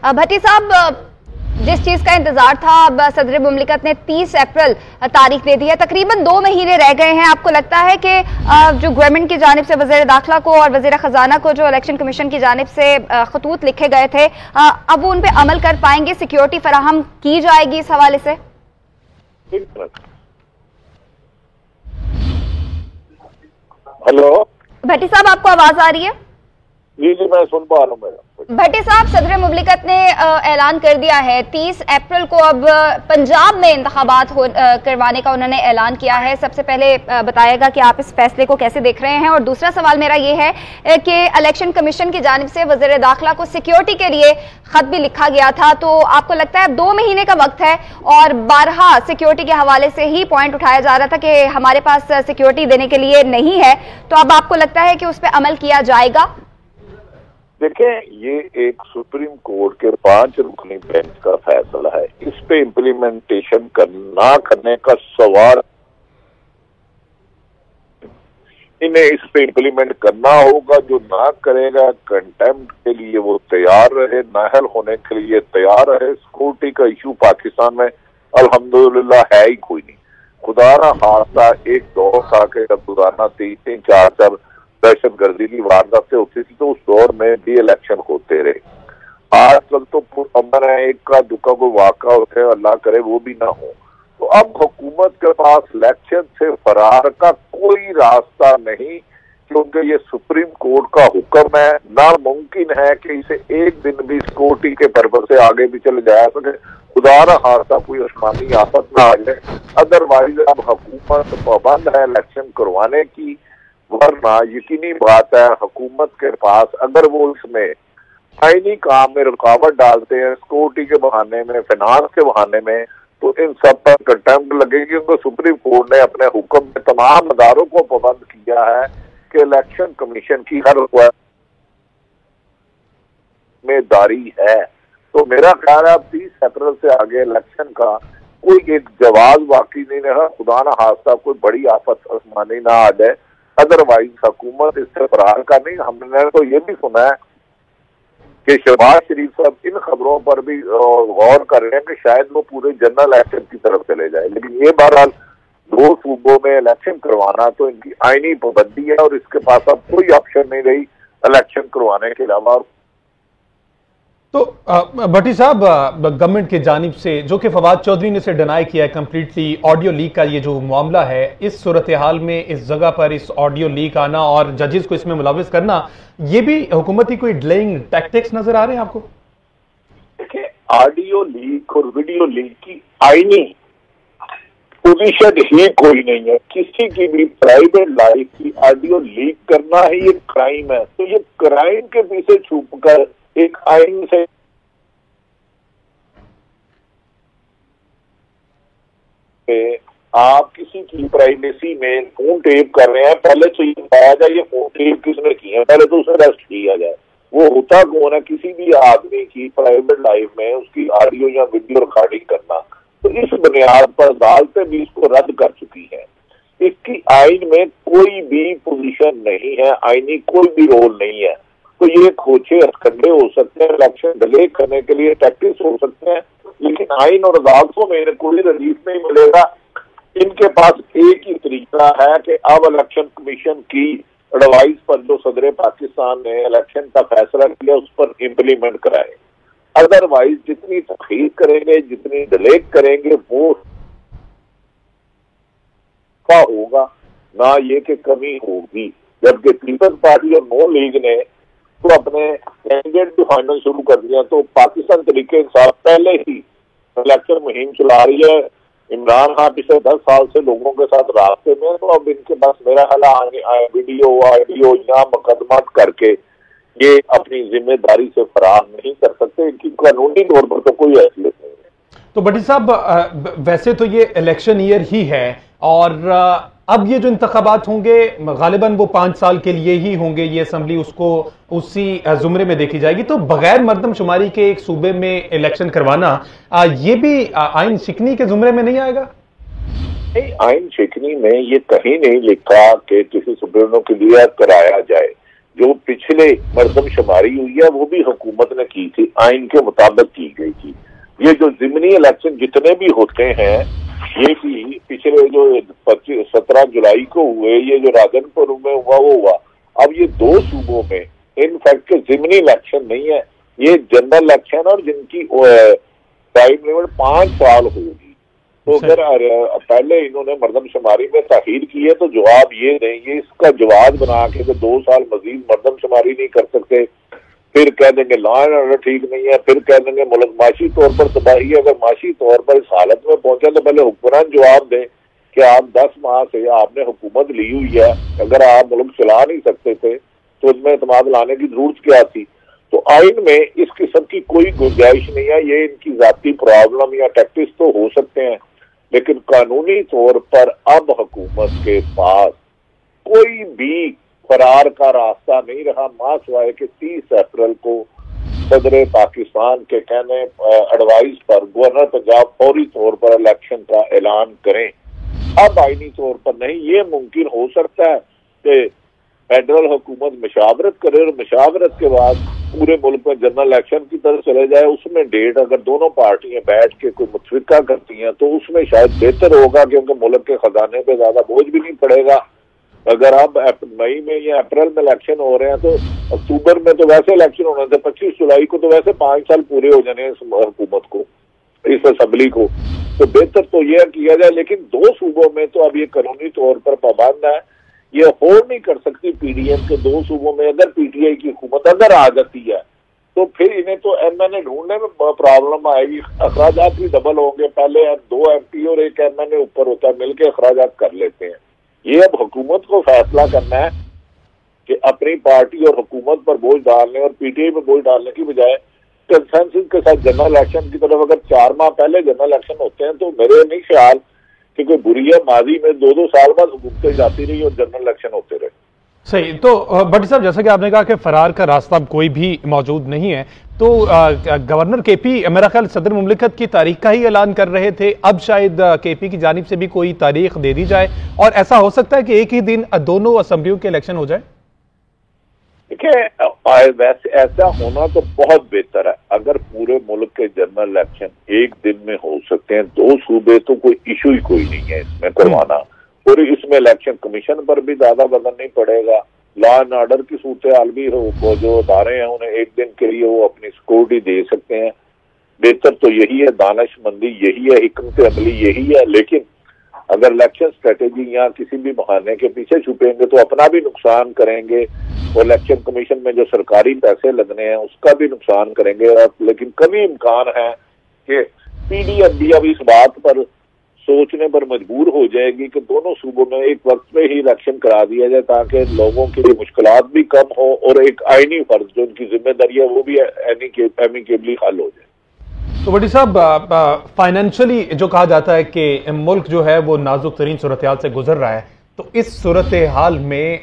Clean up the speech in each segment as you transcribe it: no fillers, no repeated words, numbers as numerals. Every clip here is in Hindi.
भट्टी साहब, जिस चीज का इंतजार था, अब सदर मुमलिकत ने 30 अप्रैल तारीख दे दी है, तकरीबन 2 महीने रह गए हैं। आपको लगता है कि जो गवर्नमेंट की जानिब से वज़ीर दाखिला को और वज़ीर खजाना को जो इलेक्शन कमीशन की जानिब से खतूत लिखे गए थे, अब वो उन पे अमल कर पाएंगे? सिक्योरिटी फराहम की जाएगी इस हवाले से? हेलो भट्टी साहब, आपको आवाज आ रही है? जी जी, मैं सुन पा रहा हूँ मैडम। भट्टी साहब, सदर मुमलिकत ने ऐलान कर दिया है 30 अप्रैल को अब पंजाब में इंतखाबात करवाने का उन्होंने ऐलान किया है। सबसे पहले बताइएगा कि आप इस फैसले को कैसे देख रहे हैं, और दूसरा सवाल मेरा ये है कि इलेक्शन कमीशन की जानिब से वज़ीर दाखिला को सिक्योरिटी के लिए खत भी लिखा गया था, तो आपको लगता है अब 2 महीने का वक्त है और बारहा सिक्योरिटी के हवाले से ही पॉइंट उठाया जा रहा था कि हमारे पास सिक्योरिटी देने के लिए नहीं है, तो अब आपको लगता है कि उस पर अमल किया जाएगा? देखें, ये एक सुप्रीम कोर्ट के 5 रुकनी बेंच का फैसला है। इस पे इम्प्लीमेंटेशन ना करने का सवाल, इन्हें इस पे इम्प्लीमेंट करना होगा। जो ना करेगा कंटेम्प्ट के लिए वो तैयार रहे, नाहल होने के लिए तैयार रहे। सिक्योरिटी का इशू पाकिस्तान में अल्हम्दुलिल्लाह है ही कोई नहीं। खुदा ना खास्ता एक दौर था कि जब रोजाना 3-4 दहशत गर्दी की वारदातें होती थी, तो उस दौर में भी इलेक्शन होते रहे। आजकल तो अमन है, एक का दुखा कोई वाक़ा होते हैं, अल्लाह करे वो भी ना हो। तो अब हुकूमत के पास इलेक्शन से फरार का कोई रास्ता नहीं, क्योंकि ये सुप्रीम कोर्ट का हुक्म है। नामुमकिन है कि इसे एक दिन भी सिक्योरिटी के पर्पज से आगे भी चले जा सके। खुदा ना खास्ता कोई आसमानी आफत ना आ जाए, अदरवाइज अब हुकूमत पाबंद है इलेक्शन करवाने की। वरना यकीनी बात है, हुकूमत के पास अगर वो इसमें आईनी काम में रुकावट डालते हैं, सिक्योरिटी के बहाने में, फाइनेंस के बहाने में, तो इन सब पर कंटेम्प्ट लगेगी। उनको सुप्रीम कोर्ट ने अपने हुक्म में तमाम अदारों को पाबंद किया है कि इलेक्शन कमीशन की हर जिम्मेदारी है। तो मेरा ख्याल है अब 30 अप्रैल से आगे इलेक्शन का कोई एक जवाब बाकी नहीं रहा। खुदा ना खास्ता कोई बड़ी आफत आसमानी ना आ जाए, अदरवाइज हुकूमत इससे फरार का नहीं। हमने तो ये भी सुना है कि शहबाज शरीफ साहब इन खबरों पर भी गौर कर रहे हैं कि शायद वो पूरे जनरल इलेक्शन की तरफ चले जाए। लेकिन ये बहरहाल 2 सूबों में इलेक्शन करवाना तो इनकी आईनी पाबंदी है, और इसके पास अब कोई ऑप्शन नहीं रही इलेक्शन करवाने के अलावा। तो भट्टी साहब, गवर्नमेंट की जानिब से जो कि फवाद चौधरी ने इसे डिनाई किया है कंप्लीटली, ऑडियो लीक का ये जो मामला है, इस सूरत हाल में इस जगह पर इस ऑडियो लीक आना और जजेस को इसमें मुलविस करना, ये भी हुकूमती कोई डिलेइंग टैक्टिक्स नजर आ रहे हैं आपको? देखिए, ऑडियो लीक और वीडियो लीक की आईनी पोजीशन ही कोई नहीं है। किसी की भी प्राइवेट लाइफ की ऑडियो लीक करना ही एक क्राइम है। तो ये क्राइम के पीछे छुपकर एक आइन से आप किसी की प्राइवेसी में फोन टेप कर रहे हैं, पहले तो ये बताया जाए ये फोन टेप किसने की है, पहले तो उसे अरेस्ट किया जाए। वो होता कौन है? किसी भी आदमी की प्राइवेट लाइफ में उसकी ऑडियो या वीडियो रिकॉर्डिंग करना। तो इस बुनियाद पर अदालतें भी इसको रद्द कर चुकी है। इसकी आइन में कोई भी पोजीशन नहीं है, आईनी कोई भी रोल नहीं है। तो ये खोचे हथकंडे हो सकते हैं, इलेक्शन डिले करने के लिए टैक्टिक्स हो सकते हैं, लेकिन आइन और अदालतों में कोई रिलीफ नहीं मिलेगा। इनके पास एक ही तरीका है कि अब इलेक्शन कमीशन की एडवाइस पर जो सदर पाकिस्तान ने इलेक्शन का फैसला किया उस पर इम्प्लीमेंट कराए। अदरवाइज जितनी तखीर करेंगे, जितनी डिले करेंगे, वो होगा ना ये कि कमी होगी। जबकि पीपल्स पार्टी और नून लीग ने तो अपने कैंडिडेट भी फाइनल शुरू कर दिया। तो पाकिस्तान तरीके इंसाफ पहले ही इलेक्शन मुहिम चला रही है। इमरान खान पिछले 10 साल से लोगों के साथ रास्ते में, तो अब इनके पास मेरा ख्याल वीडियो ऑडियो या मुकदमात करके ये अपनी जिम्मेदारी से फरार नहीं कर सकते। इनकी कानूनी तौर पर तो कोई हैसियत नहीं है। तो भट्टी साहब, वैसे तो ये इलेक्शन ईयर ही है और अब ये जो इंतखाबात होंगे गालिबन वो 5 साल के लिए ही होंगे, ये असम्बली उसको उसी जुमरे में देखी जाएगी। तो बगैर मर्दमशुमारी के एक सूबे में इलेक्शन करवाना ये भी आइन शिकनी के जुमरे में नहीं आएगा? नहीं, आइन शिकनी में ये कहीं नहीं लिखा कि किसी सूबे में क्लियर कराया जाए। जो पिछले मरदमशुमारी हुई है वो भी हुकूमत ने की थी, आइन के मुताबिक की गई थी। ये जो ज़िमनी इलेक्शन जितने भी होते हैं ये भी पिछले जो 17 जुलाई को हुए, ये जो राधनपुर में हुआ वो हुआ। अब ये 2 सूबों में इनफैक्ट के ज़िमनी इलेक्शन नहीं है, ये जनरल इलेक्शन और जिनकी टाइम लिमिट 5 साल होगी। तो अगर पहले इन्होंने मरदमशुमारी में ताखीर की है तो जवाब ये देंगे, इसका जवाब बना के 2 साल मजीद मरदमशुमारी नहीं कर सकते, फिर कह देंगे लॉ एंड ऑर्डर ठीक नहीं है, फिर कह देंगे मुल्क माशी तौर पर तबाही है। अगर माशी तौर पर इस हालत में पहुंचा तो पहले हुक्मरान जवाब दें कि आप 10 माह से आपने हुकूमत ली हुई है, अगर आप मुल्क चला नहीं सकते थे तो उसमें एतमाद लाने की जरूरत क्या थी। तो आइन में इस किस्म की कोई गुंजाइश नहीं है। ये इनकी जाती प्रॉब्लम या टैक्टिक्स तो हो सकते हैं, लेकिन कानूनी तौर पर अब हुकूमत के पास कोई भी फरार का रास्ता नहीं रहा, मां सिवाय के 30 अप्रैल को सदर पाकिस्तान के कहने एडवाइस पर गवर्नर पंजाब फौरी तौर पर इलेक्शन का ऐलान करें। अब आईनी तौर पर नहीं, ये मुमकिन हो सकता है कि फेडरल हुकूमत मशावरत करे और मशावरत के बाद पूरे मुल्क में जनरल इलेक्शन की तरफ चले जाए। उसमें डेट अगर दोनों पार्टियां बैठ के कोई मुतफिका करती हैं तो उसमें शायद बेहतर होगा, क्योंकि मुल्क के खजाने पे ज्यादा बोझ भी नहीं पड़ेगा। अगर अब मई में या अप्रैल में इलेक्शन हो रहे हैं तो अक्टूबर में तो वैसे इलेक्शन होने थे, 25 जुलाई को तो वैसे 5 साल पूरे हो जाने इस हुकूमत को, इस असेंबली को। तो बेहतर तो यह किया जाए, लेकिन 2 सूबों में तो अब ये कानूनी तौर पर पाबंद है, ये होल्ड नहीं कर सकती पीडीएम के 2 सूबों में। अगर पीटीआई की हुकूमत अगर आ जाती है तो फिर इन्हें तो एमएनए ढूंढने में प्रॉब्लम आएगी, अखराजात भी डबल होंगे। पहले 2 एमपी और 1 एमएनए ऊपर होता है, मिलकर अखराजात कर लेते हैं। ये अब हुकूमत को फैसला करना है कि अपनी पार्टी और हुकूमत पर बोझ डालने और पीटीआई पर बोझ डालने की बजाय कंसेंसस के साथ जनरल इलेक्शन की तरफ अगर 4 माह पहले जनरल इलेक्शन होते हैं तो मेरे नहीं ख्याल कि कोई बुरी है। माजी में 2-2 साल बाद हुकूमतें जाती रही और जनरल इलेक्शन होते रहे। सही। तो भट्टी साहब, जैसा कि आपने कहा कि फरार का रास्ता अब कोई भी मौजूद नहीं है, तो गवर्नर केपी मेरा ख्याल सदर मुमलिकत की तारीख का ही ऐलान कर रहे थे, अब शायद केपी की जानिब से भी कोई तारीख दे दी जाए और ऐसा हो सकता है कि एक ही दिन दोनों असेंबलियों के इलेक्शन हो जाए। देखिए, वैसे ऐसा होना तो बहुत बेहतर है। अगर पूरे मुल्क के जनरल इलेक्शन एक दिन में हो सकते हैं, 2 सूबे तो कोई इशू ही कोई नहीं है इसमें करवाना, और इसमें इलेक्शन कमीशन पर भी ज्यादा वजन नहीं पड़ेगा। लॉ एंड ऑर्डर की सूरत हाल भी हो, जो अदारे हैं उन्हें एक दिन के लिए वो अपनी सिक्योरिटी दे सकते हैं। बेहतर तो यही है, दानिशमंदी यही है, हिकमत अमली यही है। लेकिन अगर इलेक्शन स्ट्रेटेजी या किसी भी बहाने के पीछे छुपेंगे तो अपना भी नुकसान करेंगे और इलेक्शन कमीशन में जो सरकारी पैसे लगने हैं उसका भी नुकसान करेंगे। लेकिन कभी इम्कान है कि पीडीएम भी अब इस बात पर सोचने पर मजबूर हो जाएगी कि दोनों सूबों में एक वक्त में ही इलेक्शन करा दिया जाए, ताकि लोगों के लिए मुश्किलात भी कम हो और एक आईनी फर्ज जो उनकी जिम्मेदारी है वो भी एमिकेबली हल हो जाए। तो भट्टी साहब, फाइनेंशियली जो कहा जाता है कि मुल्क जो है वो नाजुक तरीन सूरत हाल से गुजर रहा है, तो इस सूरत हाल में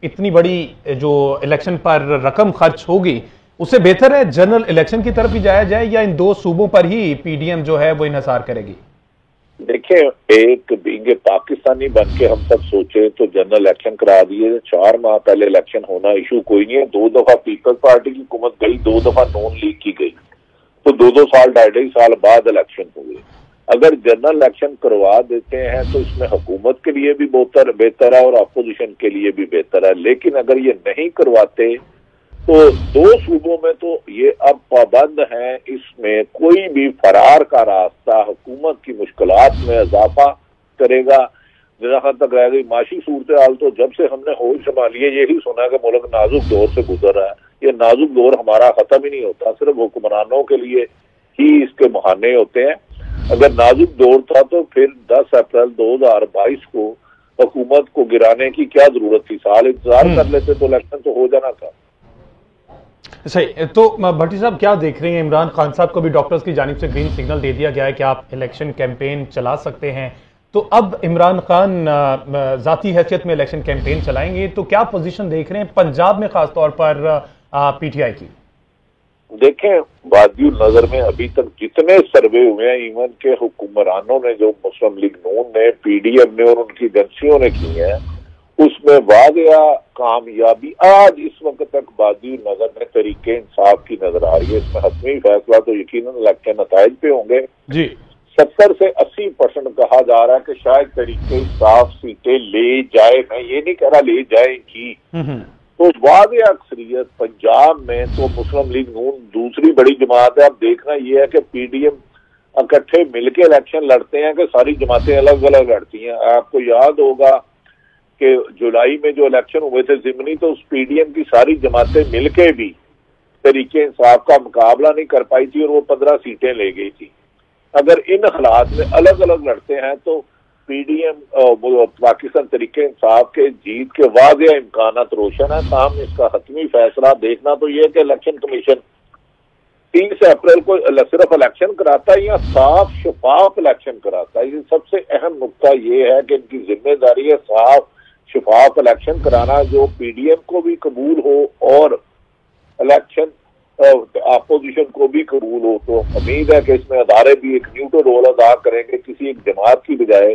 इतनी बड़ी जो इलेक्शन पर रकम खर्च होगी, उससे बेहतर है जनरल इलेक्शन की तरफ ही जाया जाए या इन 2 सूबों पर ही पीडीएम जो है वो इन्हिसार करेगी? देखिए, एक बींगे पाकिस्तानी बन के हम सब सोचे तो जनरल इलेक्शन करा दिए, 4 माह पहले इलेक्शन होना इशू कोई नहीं है। 2 दफा पीपल्स पार्टी की हुकूमत गई, 2 दफा नॉन लीग की गई, तो 2-2 साल 2.5 साल बाद इलेक्शन हुए। अगर जनरल इलेक्शन करवा देते हैं तो इसमें हुकूमत के लिए भी बेहतर है और अपोजिशन के लिए भी बेहतर है। लेकिन अगर ये नहीं करवाते तो 2 सूबों में तो ये अब पाबंद है, इसमें कोई भी फरार का रास्ता हुकूमत की मुश्किलात में इजाफा करेगा। जहां तक रह गई माशी सूरत हाल, तो जब से हमने होश संभाली है यही सुना कि मुल्क नाजुक दौर से गुजर रहा है। ये नाजुक दौर हमारा खत्म ही नहीं होता, सिर्फ हुक्मरानों के लिए ही इसके बहाने होते हैं। अगर नाजुक दौर था तो फिर 10 अप्रैल 2022 को हुकूमत को गिराने की क्या जरूरत थी? साल इंतजार कर लेते तो इलेक्शन तो हो जाना था। सही। तो भट्टी साहब, क्या देख रहे हैं, इमरान खान साहब को भी डॉक्टर्स की जानिब से ग्रीन सिग्नल दे दिया गया है कि आप इलेक्शन कैंपेन चला सकते हैं, तो अब इमरान खान जाती हैसियत में इलेक्शन कैंपेन चलाएंगे, तो क्या पोजीशन देख रहे हैं पंजाब में खासतौर पर पीटीआई की? देखें, वादियुल नजर में अभी तक जितने सर्वे हुए हैं, इवन के हुक्मरानों ने, जो मुस्लिम लीग नून ने, पीडीएम ने और उनकी एजेंसियों ने की हैं, उसमें वाकया कामयाबी आज इस वक्त तक बाजी नजर में तरीके इंसाफ की नजर आ रही है। इसमें हतमी फैसला तो यकीनन इलेक्शन नताइज पे होंगे जी। 70 से 80% कहा जा रहा है कि शायद तरीके इंसाफ सीटें ले जाए। मैं ये नहीं कह रहा ले जाएगी, तो वाक़ई अक्सरियत पंजाब में तो मुस्लिम लीग नून दूसरी बड़ी जमात है। अब देखना यह है कि पीडीएम इकट्ठे मिलकर इलेक्शन लड़ते हैं कि सारी जमातें अलग अलग लड़ती हैं। आपको याद होगा कि जुलाई में जो इलेक्शन हुए थे ज़िमनी, तो उस पीडीएम की सारी जमातें मिलके भी तरीके इंसाफ का मुकाबला नहीं कर पाई थी और वो 15 सीटें ले गई थी। अगर इन हालात में अलग अलग लड़ते हैं तो पीडीएम पाकिस्तान तरीके इंसाफ के जीत के वाज़ेह इम्कानात रोशन है। ताहम इसका हतमी फैसला देखना तो यह कि इलेक्शन कमीशन 30 अप्रैल को सिर्फ इलेक्शन कराता है या साफ शफाफ इलेक्शन कराता है। ये सबसे अहम नुकता ये है कि इनकी जिम्मेदारी है साफ शफाफ इलेक्शन कराना, जो पीडीएम को भी कबूल हो और इलेक्शन अपोजिशन को भी कबूल हो। तो उम्मीद है कि इसमें अदारे भी एक न्यूट्रल रोल अदा करेंगे, किसी एक जमात की बजाय